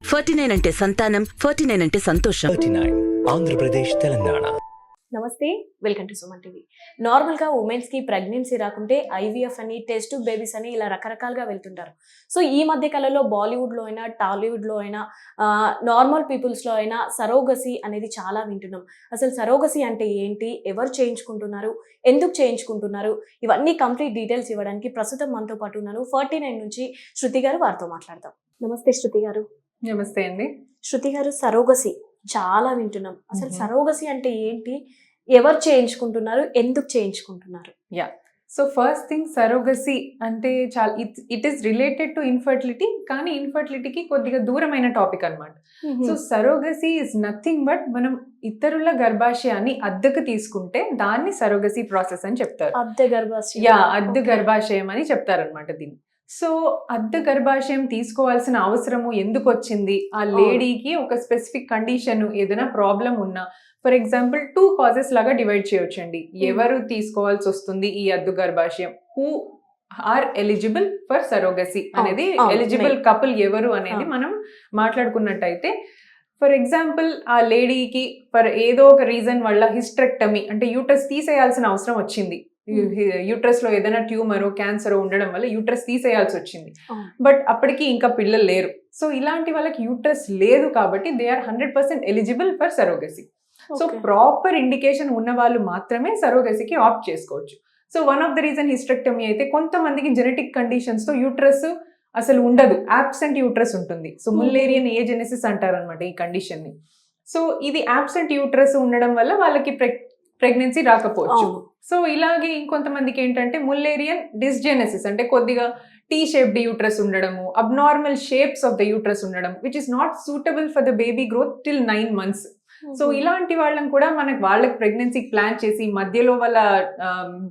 49 అంటే సంతానం, 49 అంటే సంతోషం. 39 ఆంధ్రప్రదేశ్ తెలంగాణ. నమస్తే, వెల్కమ్ టు సుమన్ టీవీ. నార్మల్గా ఉమెన్స్కి ప్రెగ్నెన్సీ రాకుంటే ఐవీఎఫ్ అని, టెస్ట్ ట్యూబ్ బేబీస్ అని ఇలా రకరకాలుగా వెళ్తుంటారు. సో ఈ మధ్య కాలంలో బాలీవుడ్లో అయినా, టాలీవుడ్లో అయినా, నార్మల్ పీపుల్స్లో అయినా సరోగసీ అనేది చాలా వింటున్నాం. అసలు సరోగసీ అంటే ఏంటి, ఎవరు చేయించుకుంటున్నారు, ఎందుకు చేయించుకుంటున్నారు, ఇవన్నీ కంప్లీట్ డీటెయిల్స్ ఇవ్వడానికి ప్రస్తుతం మనతో పాటు ఉన్నారు 49 నుంచి శృతి గారు. వారితో మాట్లాడదాం. నమస్తే శృతి గారు. నమస్తే అండి. శృతి గారు, సరోగసీ చాలా వింటున్నాం. అసలు సరోగసీ అంటే ఏంటి, ఎవరు చేయించుకుంటున్నారు, ఎందుకు చేయించుకుంటున్నారు? Yeah, so first thing, surrogacy అంటే చాలా it is related to infertility, కానీ ఇన్ఫర్టిలిటీకి కొద్దిగా దూరమైన టాపిక్ అనమాట. So surrogacy is nothing but మనం ఇతరుల గర్భాశయాన్ని అద్దెకు తీసుకుంటే దాన్ని సరోగసీ ప్రాసెస్ అని చెప్తారు. అద్దె గర్భాశయం. యా, అద్దె గర్భాశయం అని చెప్తారనమాట దీన్ని. సో అద్దె గర్భాశయం తీసుకోవాల్సిన అవసరము ఎందుకు వచ్చింది, ఆ లేడీకి ఒక స్పెసిఫిక్ కండిషన్ ఏదైనా ప్రాబ్లం ఉన్నా, ఫర్ ఎగ్జాంపుల్ 2 causes లాగా డివైడ్ చేయొచ్చండి. ఎవరు తీసుకోవాల్సి వస్తుంది ఈ అద్దె గర్భాశయం, who are eligible for surrogacy అనేది, ఎలిజిబుల్ కపుల్ ఎవరు అనేది మనం మాట్లాడుకున్నట్టయితే, ఫర్ ఎగ్జాంపుల్ ఆ లేడీకి ఫర్ ఏదో ఒక రీజన్ వల్ల హిస్టరెక్టమీ అంటే యూట్రస్ తీసేయాల్సిన అవసరం వచ్చింది. యూట్రస్ లో ఏదైనా ట్యూమరో క్యాన్సరో ఉండడం వల్ల యూట్రస్ తీసేయాల్సి వచ్చింది, బట్ అప్పటికి ఇంకా పిల్లలు లేరు. సో ఇలాంటి వాళ్ళకి యూట్రస్ లేదు కాబట్టి they are 100% eligible for surrogacy. So proper indication ఉన్న వాళ్ళు మాత్రమే సరోగసీకి ఆప్ట్ చేసుకోవచ్చు. So one of the reason hysterectomy అయితే కొంతమందికి జెనెటిక్ కండిషన్స్ తో యూట్రస్ అసలు ఉండదు, ఆబ్సెంట్ యూట్రస్ ఉంటుంది. సో ముల్లేరియన్ ఏజెనెసిస్ అంటారు అనమాట ఈ కండిషన్ ని. సో ఇది ఆబ్సెంట్ యూట్రస్ ఉండడం వల్ల వాళ్ళకి ప్రెగ్నెన్సీ రాకపోవచ్చు. సో ఇలాగే ఇంకొంతమందికి ఏంటంటే ముల్లేరియన్ డిస్జెనెసిస్ అంటే కొద్దిగా టీ షేప్డ్ యూట్రస్ ఉండడము, abnormal shapes of the uterus ఉండడం, which is not suitable for the baby growth till 9 months. So ఇలాంటి వాళ్ళని కూడా వాళ్ళకి ప్రెగ్నెన్సీ ప్లాన్ చేసి మధ్యలో వాళ్ళ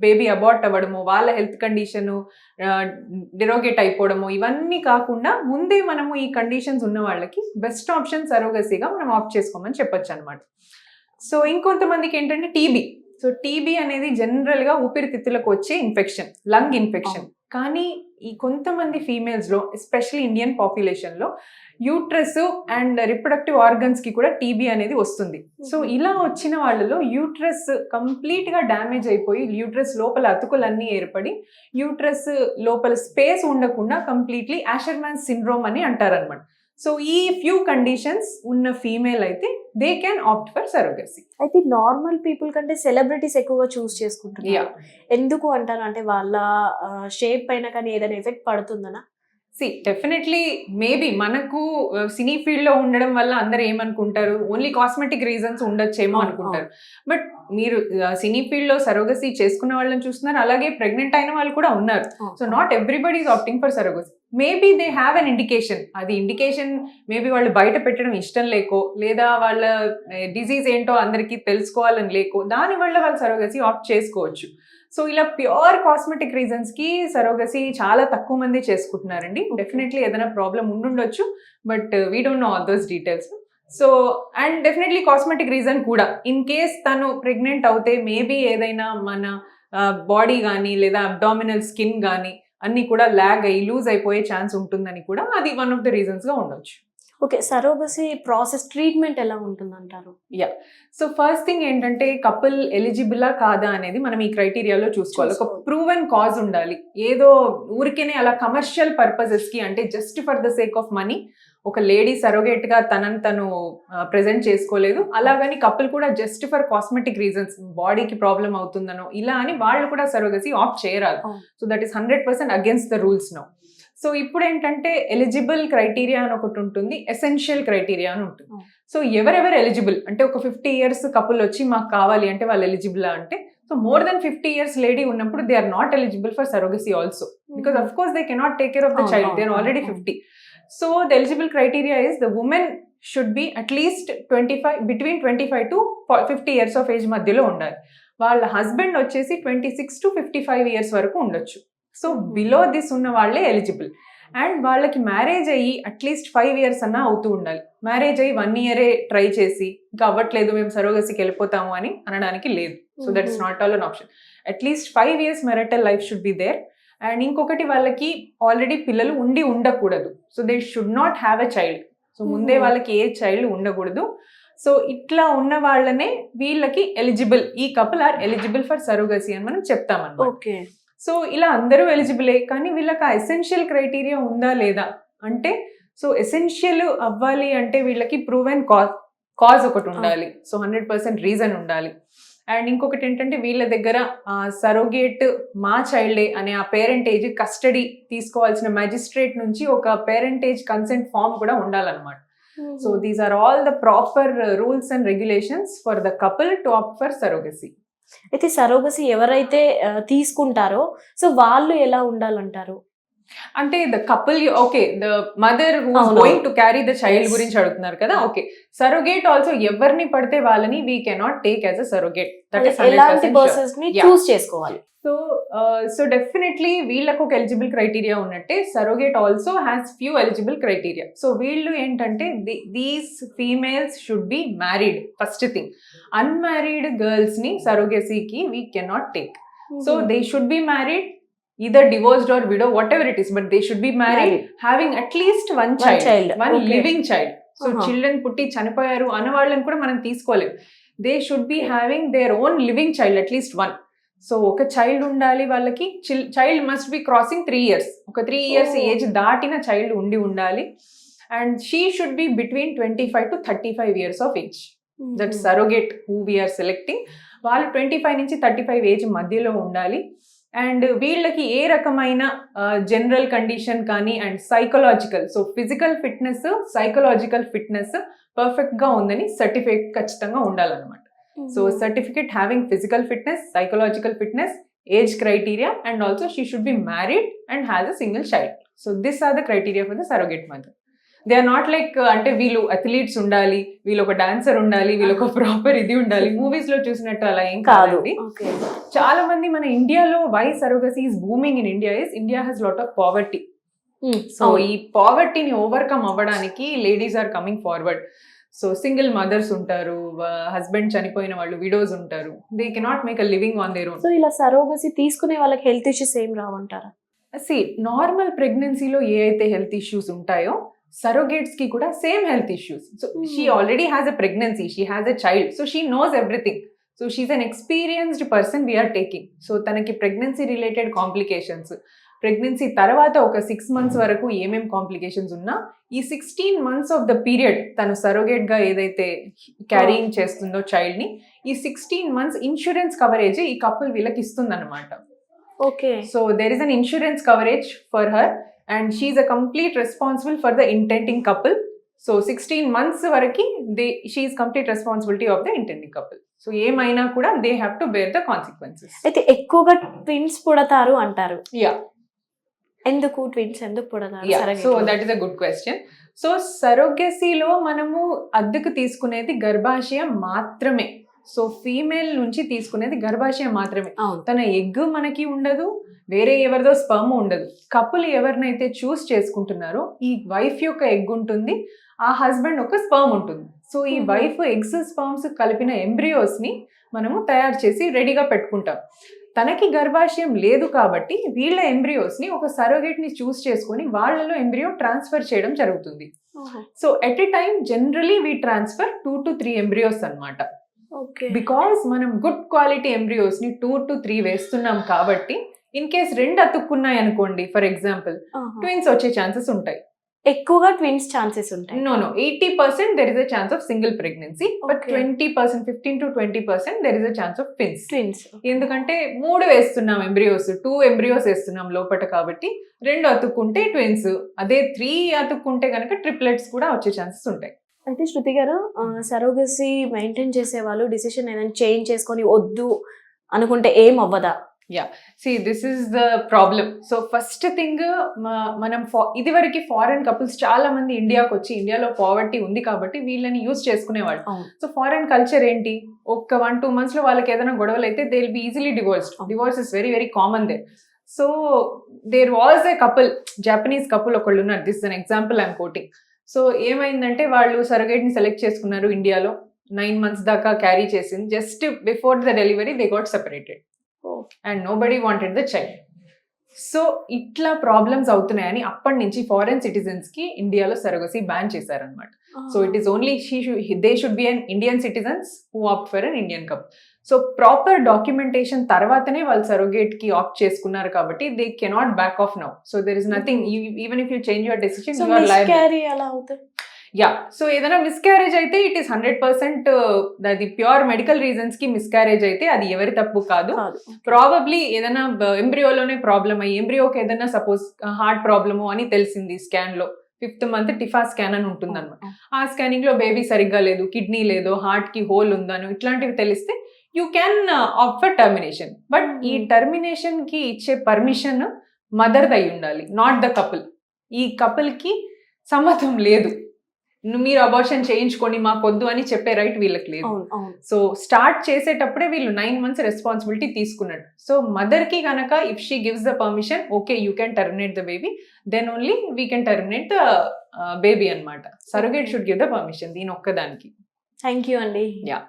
బేబీ అబార్ట్ అవ్వడము, వాళ్ళ హెల్త్ కండిషన్ డిరోగేట్ అయిపోవడము, ఇవన్నీ కాకుండా ముందే మనము ఈ కండిషన్స్ ఉన్న వాళ్ళకి బెస్ట్ ఆప్షన్ సరోగసీగా మనం ఆప్ట్ చేసుకోమని చెప్పొచ్చు అనమాట. సో ఇంకొంతమందికి ఏంటంటే టీబీ. సో టీబీ అనేది జనరల్గా ఊపిరితిత్తులకు వచ్చే ఇన్ఫెక్షన్, లంగ్ ఇన్ఫెక్షన్. కానీ ఈ కొంతమంది ఫీమేల్స్లో, ఎస్పెషల్లీ ఇండియన్ పాపులేషన్లో, యూట్రస్ అండ్ రిప్రొడక్టివ్ ఆర్గన్స్కి కూడా టీబీ అనేది వస్తుంది. సో ఇలా వచ్చిన వాళ్ళలో యూట్రస్ కంప్లీట్గా డ్యామేజ్ అయిపోయి యూట్రస్ లోపల అతుకులన్నీ ఏర్పడి యూట్రస్ లోపల స్పేస్ ఉండకుండా కంప్లీట్లీ యాషర్మాన్ సిండ్రోమ్ అని అంటారనమాట. సో ఈ ఫ్యూ కండిషన్స్ ఉన్న ఫీమేల్ అయితే they can opt for surrogacy. అయితే నార్మల్ పీపుల్ కంటే సెలబ్రిటీస్ ఎక్కువగా చూస్ చేసుకుంటున్నారు. ఎందుకు అంటారు అంటే వాళ్ళ షేప్ పైన కానీ ఏదైనా ఎఫెక్ట్ పడుతుందనా? డెఫినెట్లీ మేబీ మనకు సినీ ఫీల్డ్ లో ఉండడం వల్ల అందరు ఏమనుకుంటారు, ఓన్లీ కాస్మెటిక్ రీజన్స్ ఉండొచ్చేమో అనుకుంటారు. బట్ మీరు సినీ ఫీల్డ్ లో సరోగసీ చేసుకున్న వాళ్ళని చూస్తున్నారు, అలాగే ప్రెగ్నెంట్ అయిన వాళ్ళు కూడా ఉన్నారు. So not everybody is opting for surrogacy. Maybe they have an indication. అది ఇండికేషన్ మేబీ వాళ్ళు బయట పెట్టడం ఇష్టం లేకో, లేదా వాళ్ళ డిజీజ్ ఏంటో అందరికీ తెలుసుకోవాలని లేకో, దానివల్ల వాళ్ళు సరోగసీ ఆప్ట్ చేసుకోవచ్చు. సో ఇలా ప్యూర్ కాస్మెటిక్ రీజన్స్ కి సరోగసీ చాలా తక్కువ మంది చేసుకుంటున్నారండి. డెఫినెట్లీ ఏదైనా ప్రాబ్లం ఉండుండొచ్చు, but we don't know all those details. So and definitely cosmetic reason కూడా, ఇన్ కేస్ తను ప్రెగ్నెంట్ అవుతే మేబీ ఏదైనా మన బాడీ కానీ లేదా అబ్డామినల్ స్కిన్ కానీ అన్ని కూడా లాగ్ అయ్యి లూజ్ అయిపోయే ఛాన్స్ ఉంటుందని కూడా అది వన్ ఆఫ్ ద రీజన్స్ గా ఉండొచ్చు. ఓకే, సరోగసీ ప్రాసెస్ ట్రీట్మెంట్ ఎలా ఉంటుందంటారు? యా, సో ఫస్ట్ థింగ్ ఏంటంటే కపుల్ ఎలిజిబులా కాదా అనేది మనం ఈ క్రైటీరియాలో చూసుకోవాలి. ఒక ప్రూవెన్ కాజ్ ఉండాలి. ఏదో ఊరికేనే అలా కమర్షియల్ పర్పసెస్ కి అంటే just for the sake of money ఒక లేడీ సరోగేట్ గా తనని తను ప్రెజెంట్ చేసుకోలేదు. అలాగని కపుల్ కూడా జస్ట్ ఫర్ కాస్మెటిక్ రీజన్స్, బాడీకి ప్రాబ్లం అవుతుందనో ఇలా అని వాళ్ళు కూడా సరోగసీ ఆప్ట్ చేయరాదు. So that is 100% against the rules now. So ఇప్పుడు ఏంటంటే ఎలిజిబుల్ క్రైటీరియా అని ఒకటి ఉంటుంది, ఎసెన్షియల్ క్రైటీరియా అని ఉంటుంది. సో ఎవరెవరు ఎలిజిబుల్ అంటే ఒక 50 years కపుల్ వచ్చి మాకు కావాలి అంటే వాళ్ళు ఎలిజిబుల్ అంటే, so more than 50 years lady ఉన్నప్పుడు they are not eligible for surrogacy also, because of course they cannot take care of the child, they are already 50. So the eligible criteria is the women should be at least 25 to 50 years of age మధ్యలో ఉండాలి. వాళ్ళ husband వచ్చేసి 26 to 55 years వరకు ఉండొచ్చు. So below this ఉన్న వాళ్ళే eligible. And వాళ్ళకి marriage అయ్యి అట్లీస్ట్ 5 years అన్నా అవుతూ ఉండాలి. మ్యారేజ్ అయ్యి 1 year ట్రై చేసి ఇంకా అవ్వట్లేదు మేము సరోగసీకి వెళ్ళిపోతాము అని అనడానికి లేదు. So that is not all an option. At least 5 years marital life should be there. And ఇంకొకటి వాళ్ళకి ఆల్రెడీ పిల్లలు ఉండకూడదు. So they should not have a child. So ముందే వాళ్ళకి ఏ చైల్డ్ ఉండకూడదు. సో ఇట్లా ఉన్న వాళ్ళనే వీళ్ళకి ఎలిజిబుల్, ఈ couple are eligible for surrogacy అని మనం చెప్తామన్నమాట. ఓకే. సో ఇలా అందరూ ఎలిజిబులే, కానీ వీళ్ళకి ఆ ఎసెన్షియల్ క్రైటీరియా ఉందా లేదా అంటే, సో ఎసెన్షియల్ అవ్వాలి అంటే వీళ్ళకి ప్రూవెన్ కాజ్ ఒకటి ఉండాలి. సో 100% రీజన్ ఉండాలి. అండ్ ఇంకొకటి ఏంటంటే వీళ్ళ దగ్గర సరోగేట్ మా చైల్డే అనే ఆ పేరెంటేజ్ కస్టడీ తీసుకోవాల్సిన మ్యాజిస్ట్రేట్ నుంచి ఒక పేరెంటేజ్ కన్సెంట్ ఫామ్ కూడా ఉండాలన్నమాట. So these are all the proper rules and regulations for the couple to opt for surrogacy. అయితే సరోగసీ ఎవరైతే తీసుకుంటారో సో వాళ్ళు ఎలా ఉండాలంటారు? అంటే the couple, okay, the mother who is going to carry the child గురించి అడుగుతున్నారు కదా. ఓకే, సరోగేట్ ఆల్సో ఎవరిని పడితే వాళ్ళని we cannot take as a surrogate. That is ఎలాంటి పర్సన్స్ ని చూస్ చేసుకోవాలి? సో డెఫినెట్లీ వీళ్ళకు ఒక ఎలిజిబుల్ క్రైటీరియా ఉన్నట్టే surrogate also has few eligible criteria. So వీళ్ళు ఏంటంటే these females should be married. First thing, unmarried girls ని సరోగసీకి we cannot take. So they should be married, either divorced or widow, whatever it is, but they should be married, having at least one child. One okay. living child. So children putti chanipoyaru ana vallan kuda manam teeskolevu. They should be having their own living child, at least one. So oka child undali vallaki, child must be crossing 3 years. Oka 3 years age daatina child undali, and she should be between 25 to 35 years of age. That surrogate who we are selecting, వాళ్ళు 25 నుంచి 35 age మధ్యలో ఉండాలి. And వీళ్ళకి ఏ రకమైన general condition కానీ and psychological, so physical fitness, psychological fitness పర్ఫెక్ట్గా ఉందని సర్టిఫికేట్ ఖచ్చితంగా ఉండాలన్నమాట. So certificate having physical fitness, psychological fitness, age criteria, and also she should be married and has a single child. So this are the criteria for the surrogate mother. They are not like అంటే వీళ్ళు athletes ఉండాలి, వీళ్ళు ఒక dancer ఉండాలి, వీళ్ళు ఒక proper ఇది ఉండాలి, మూవీస్ లో చూసినట్టు అలా ఏం కాదు. చాలా మంది మన ఇండియాలో why surrogacy is booming in India is India has lot of poverty. So ఈ పావర్టీని ఓవర్కమ్ అవ్వడానికి ladies are coming forward. So single mothers ఉంటారు, హస్బెండ్ చనిపోయిన వాళ్ళు, విడోస్ ఉంటారు, they cannot make a living on their own. So ఇలా surrogacy తీసుకునే వాళ్ళకి హెల్త్ ఇష్యూస్ ఏం రావంటారా? నార్మల్ ప్రెగ్నెన్సీలో ఏ అయితే హెల్త్ ఇష్యూస్ ఉంటాయో సరోగేట్స్ కి కూడా same health issues. So she already has a pregnancy, she has a child, so she knows everything. So she is an experienced person we are taking. So తనకి pregnancy related complications, pregnancy తర్వాత ఒక 6 months వరకు ఏమేమి complications ఉన్నా, ఈ 16 months of the period తను surrogate గా ఏదైతే క్యారీయింగ్ చేస్తుందో చైల్డ్ ని, ఈ 16 months ఇన్సూరెన్స్ కవరేజ్ ఈ కపుల్ వీళ్ళకి ఇస్తుందన్నమాట. Okay. So there is an insurance coverage for her and she is a complete responsible for the intending couple. So 16 months varaki she is complete responsibility of the intending couple. So emaina kuda they have to bear the consequences. అయితే ఎక్కువగా twins పుడతారు అంటారు. Yeah. ఎందుకు twins ఎందుకు పుడతారు? So that is a good question. So సరోగసీలో మనము అద్దెకు తీసుకునేది గర్భాశయం మాత్రమే. సో ఫీమేల్ నుంచి తీసుకునేది గర్భాశయం మాత్రమే. తన ఎగ్ మనకి ఉండదు, వేరే ఎవరిదో స్పర్మ్ ఉండదు. కపుల్ ఎవరినైతే చూస్ చేసుకుంటున్నారో ఈ వైఫ్ యొక్క ఎగ్ ఉంటుంది, ఆ హస్బెండ్ ఒక స్పర్మ్ ఉంటుంది. సో ఈ వైఫ్ ఎగ్స్ స్పర్మ్స్ కలిపిన ఎంబ్రియోస్ ని మనము తయారు చేసి రెడీగా పెట్టుకుంటాం. తనకి గర్భాశయం లేదు కాబట్టి వీళ్ళ ఎంబ్రియోస్ ని ఒక సరోగేట్ ని చూస్ చేసుకొని వాళ్ళలో ఎంబ్రియో ట్రాన్స్ఫర్ చేయడం జరుగుతుంది. So at a time generally we transfer 2 to 3 embryos అన్నమాట. బికాస్ మనం గుడ్ క్వాలిటీ ఎంబ్రియోస్ ని 2 to 3 వేస్తున్నాం కాబట్టి ఇన్ కేస్ 2 అతుక్కున్నాయి అనుకోండి, ఫర్ ఎగ్జాంపుల్ ట్విన్స్ వచ్చే ఛాన్సెస్ ఉంటాయి. ఎక్కువగా ట్విన్స్ ఛాన్సెస్ ఉంటాయి. No, 80% there is a chance of single pregnancy, but 20%, 15 to 20% there is a chance of twins. ఎందుకంటే 3 వేస్తున్నాం ఎంబ్రియోస్, 2 ఎంబ్రియోస్ వేస్తున్నాం లోపట కాబట్టి 2 అతుక్కుంటే ట్విన్స్, అదే 3 అతుక్కుంటే కనుక ట్రిప్లెట్స్ కూడా వచ్చే ఛాన్సెస్ ఉంటాయి. అయితే శృతి గారు, సరోగసీ మెయింటైన్ చేసే వాళ్ళు డిసిషన్ ఏదైనా చేంజ్ చేసుకొని వద్దు అనుకుంటే ఏం అవ్వదా? Yeah, see, this is the problem. So first thing, మనం ఇది వరకు ఫారెన్ కపుల్స్ చాలా మంది ఇండియాకి వచ్చి, ఇండియాలో పావర్టీ ఉంది కాబట్టి వీళ్ళని యూజ్ చేసుకునేవాళ్ళు. సో ఫారెన్ కల్చర్ ఏంటి, ఒక 1-2 months లో వాళ్ళకి ఏదైనా గొడవలు అయితే they will be easily divorced. Divorce is very very common they. So there was a couple, Japanese couple ఒకళ్ళు ఉన్నారు, this an example I'm quoting. So ఏమైందంటే వాళ్ళు సరోగేట్ ని సెలెక్ట్ చేసుకున్నారు ఇండియాలో, 9 months దాకా క్యారీ చేసింది. Just before the delivery they got separated and nobody wanted the child. So ఇట్లా ప్రాబ్లమ్స్ అవుతున్నాయని అప్పటి నుంచి ఫారెన్ సిటిజన్స్ కి ఇండియాలో సరగసి బ్యాన్ చేశారనమాట. So it is only they should be an Indian citizens who opt for an Indian couple. So proper documentation తర్వాతనే వాళ్ళు surrogate కి ఆప్ట్ చేసుకున్నారు కాబట్టి they cannot back of now. So there is nothing, even if you change your decision you are liable. Miscarry అలా అవుతుంది. Yeah, so ఏదైనా miscarriage అయితే it is 100% అది ప్యూర్ మెడికల్ రీజన్స్ కి మిస్క్యారేజ్ అయితే అది ఎవరి తప్పు కాదు. ప్రాబబ్లీ ఏదైనా ఎంబ్రియోలోనే ప్రాబ్లమ్ అయ్యి, ఎంబ్రియోకి ఏదైనా సపోజ్ హార్ట్ ప్రాబ్లము అని తెలిసింది స్కాన్ లో, 5th month టిఫా స్కాన్ అని ఉంటుంది అనమాట. ఆ స్కానింగ్ లో బేబీ సరిగ్గా లేదు, కిడ్నీ లేదు, హార్ట్ కి హోల్ ఉందను ఇట్లాంటివి తెలిస్తే you can opt for termination. But ఈ టర్మినేషన్ కి ఇచ్చే పర్మిషన్ మదర్ అయి ఉండాలి, నాట్ ద కపుల్. ఈ కపుల్ కి సమ్మతం లేదు, మీరు అబార్షన్ చేయించుకోండి మాకు వద్దు అని చెప్పే రైట్ వీళ్ళకి లేదు. సో స్టార్ట్ చేసేటప్పుడే వీళ్ళు 9 months రెస్పాన్సిబిలిటీ తీసుకున్నాడు. సో మదర్ కి కనుక if she gives the permission, okay you can terminate the baby, then only we can terminate the baby అనమాట. Surrogate should give the permission దీని ఒక్కదానికి. థ్యాంక్ యూ అండి. Yeah.